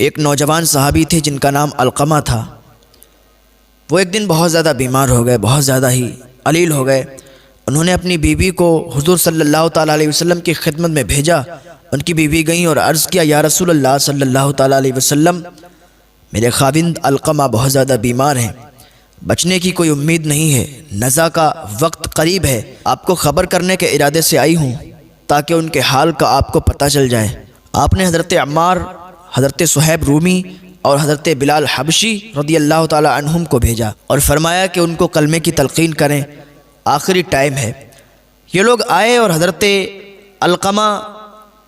ایک نوجوان صحابی تھے جن کا نام علقمہ تھا۔ وہ ایک دن بہت زیادہ بیمار ہو گئے، بہت زیادہ ہی علیل ہو گئے۔ انہوں نے اپنی بیوی کو حضور صلی اللہ تعالیٰ علیہ وسلم کی خدمت میں بھیجا۔ ان کی بیوی گئیں اور عرض کیا، یا رسول اللہ صلی اللہ تعالیٰ علیہ وسلم، میرے خاوند علقمہ بہت زیادہ بیمار ہیں، بچنے کی کوئی امید نہیں ہے، نزع کا وقت قریب ہے، آپ کو خبر کرنے کے ارادے سے آئی ہوں تاکہ ان کے حال کا آپ کو پتہ چل جائے۔ آپ نے حضرت عمار، حضرت صہیب رومی اور حضرت بلال حبشی رضی اللہ تعالی عنہم کو بھیجا اور فرمایا کہ ان کو کلمے کی تلقین کریں، آخری ٹائم ہے۔ یہ لوگ آئے اور حضرت علقمہ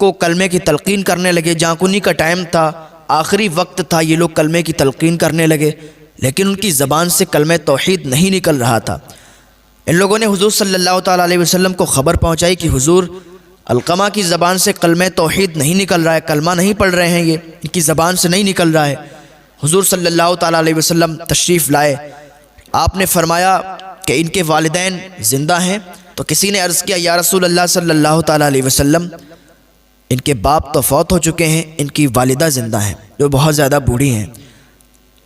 کو کلمے کی تلقین کرنے لگے۔ جانکنی کا ٹائم تھا، آخری وقت تھا، یہ لوگ کلمے کی تلقین کرنے لگے، لیکن ان کی زبان سے کلمہ توحید نہیں نکل رہا تھا۔ ان لوگوں نے حضور صلی اللہ تعالیٰ علیہ وسلم کو خبر پہنچائی کہ حضور، علقمہ کی زبان سے کلمہ توحید نہیں نکل رہا ہے، کلمہ نہیں پڑھ رہے ہیں، یہ ان کی زبان سے نہیں نکل رہا ہے۔ حضور صلی اللہ تعالیٰ علیہ وسلم تشریف لائے۔ آپ نے فرمایا کہ ان کے والدین زندہ ہیں؟ تو کسی نے عرض کیا، یا رسول اللہ صلی اللہ تعالیٰ علیہ وسلم، ان کے باپ تو فوت ہو چکے ہیں، ان کی والدہ زندہ ہیں جو بہت زیادہ بوڑھی ہیں۔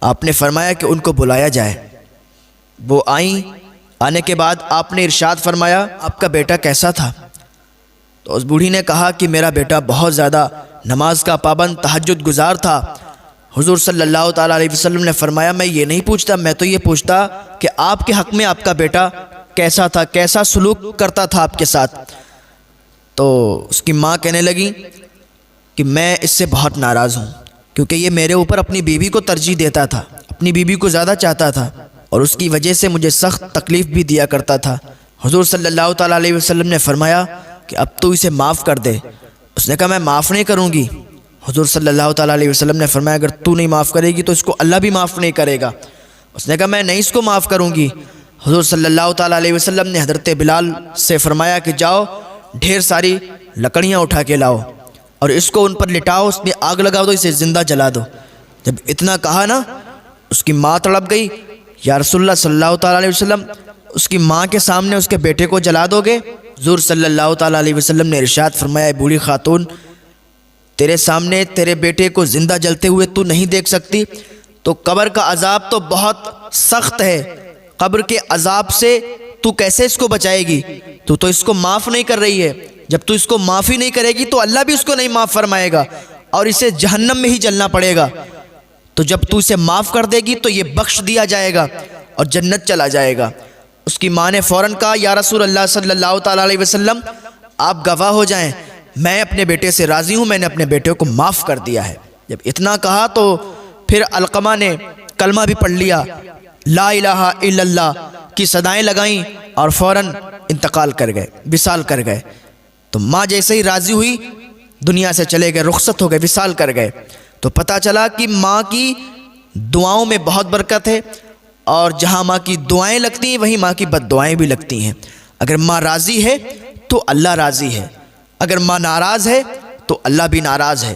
آپ نے فرمایا کہ ان کو بلایا جائے۔ وہ آئیں۔ آنے کے بعد آپ نے ارشاد فرمایا، آپ کا بیٹا کیسا تھا؟ تو اس بوڑھی نے کہا کہ میرا بیٹا بہت زیادہ نماز کا پابند، تہجد گزار تھا۔ حضور صلی اللہ تعالیٰ علیہ وسلم نے فرمایا، میں یہ نہیں پوچھتا، میں تو یہ پوچھتا کہ آپ کے حق میں آپ کا بیٹا کیسا تھا، کیسا سلوک کرتا تھا آپ کے ساتھ۔ تو اس کی ماں کہنے لگی کہ میں اس سے بہت ناراض ہوں، کیونکہ یہ میرے اوپر اپنی بیوی کو ترجیح دیتا تھا، اپنی بیوی کو زیادہ چاہتا تھا، اور اس کی وجہ سے مجھے سخت تکلیف بھی دیا کرتا تھا۔ حضور صلی اللہ تعالیٰ علیہ وسلم نے فرمایا کہ اب تو اسے معاف کر دے۔ اس نے کہا، میں معاف نہیں کروں گی۔ حضور صلی اللہ تعالیٰ علیہ وسلم نے فرمایا، اگر تو نہیں معاف کرے گی تو اس کو اللہ بھی معاف نہیں کرے گا۔ اس نے کہا، میں نہیں اس کو معاف کروں گی۔ حضور صلی اللہ تعالیٰ علیہ وسلم نے حضرت بلال سے فرمایا کہ جاؤ، ڈھیر ساری لکڑیاں اٹھا کے لاؤ اور اس کو ان پر لٹاؤ، اس میں آگ لگا دو، اسے زندہ جلا دو۔ جب اتنا کہا نا، اس کی ماں تڑپ گئی، یا رسول اللہ صلی اللہ تعالیٰ علیہ وسلم، اس کی ماں کے سامنے اس کے بیٹے کو جلا دو گے؟ حضور صلی اللہ تعالیٰ علیہ وسلم نے ارشاد فرمایا، اے بوڑھی خاتون، تیرے سامنے تیرے بیٹے کو زندہ جلتے ہوئے تو نہیں دیکھ سکتی؟ تو قبر کا عذاب تو بہت سخت ہے، قبر کے عذاب سے تو کیسے اس کو بچائے گی؟ تو اس کو معاف نہیں کر رہی ہے۔ جب تو اس کو معافی نہیں کرے گی تو اللہ بھی اس کو نہیں معاف فرمائے گا اور اسے جہنم میں ہی جلنا پڑے گا۔ تو جب تو اسے معاف کر دے گی تو یہ بخش دیا جائے گا اور جنت چلا جائے گا۔ اس کی ماں نے فوراً کہا، یا رسول اللہ صلی اللہ تعالیٰ علیہ وسلم، آپ گواہ ہو جائیں، میں اپنے بیٹے سے راضی ہوں، میں نے اپنے بیٹے کو معاف کر دیا ہے۔ جب اتنا کہا تو پھر علقمہ نے کلمہ بھی پڑھ لیا، لا الہ الا اللہ کی صدائیں لگائیں اور فوراً انتقال کر گئے، وصال کر گئے۔ تو ماں جیسے ہی راضی ہوئی، دنیا سے چلے گئے، رخصت ہو گئے، وصال کر گئے۔ تو پتہ چلا کہ ماں کی دعاؤں میں بہت برکت ہے، اور جہاں ماں کی دعائیں لگتی ہیں وہیں ماں کی بد دعائیں بھی لگتی ہیں۔ اگر ماں راضی ہے تو اللہ راضی ہے، اگر ماں ناراض ہے تو اللہ بھی ناراض ہے۔